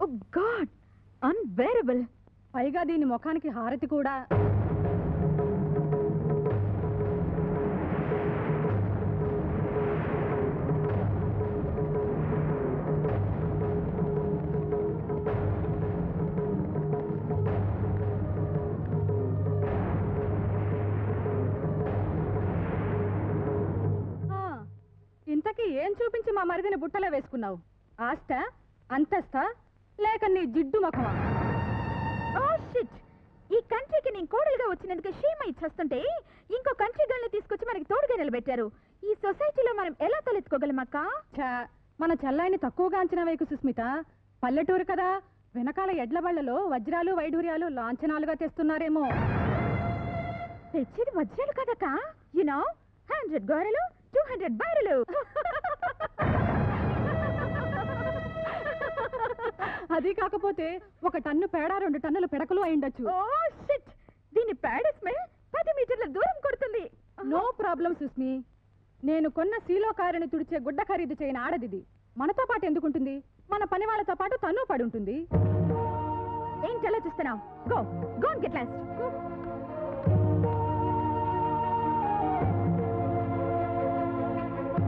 ఓ God, unbearable. పైగా దీని ముఖానికి హారతి కూడా. ఇంతకీ ఏం చూపించి మా మరిదిని బుట్టలో వేసుకున్నావు? ఆస్త, అంతస్తా, లేక నీ జిడ్డు ముఖమా? ఓ షిట్, ఈ కంట్రీకి నేను కోడలుగా వచ్చినందుకు షేమ ఇచ్చేస్తుంటే ఇంకో కంట్రీ గల్ని తీసుకొచ్చి మనకి తోడుగా నిలబెట్టారు. ఈ సొసైటీలో మనం ఎలా తలెత్తుకోగలమక్క? మన చెల్లాయిని తక్కువగా అంచనా వేయకు సుస్మిత. పల్లెటూరు కదా, వెనకాల ఎడ్ల బళ్లలో వజ్రాలు వైడూర్యాలు లాంఛనాలుగా తెస్తున్నారేమో. తెచ్చేది వజ్రాలు కదక్క, యునో 100 గోరెలు 200 బైరలు. అది కాకపోతే 1 టన్ను పేడ 2 టన్నుల పిడకలు అయిండొచ్చు. ఓ షిట్, దీని పేడ స్మెల్ 10 మీటర్ల దూరం కొడుతుంది. No problem Susmi. నేను కొన్న సీలో కారుని తుడిచే గుడ్డ ఖరీదు చేయని ఆడదిది. మనతో పాటు ఎందుకుంటుంది? మన పని వాళ్ళతో పాటు తను పడి ఉంటుంది. ఏంటి అలా చూస్తున్నావు? Go go and get lost.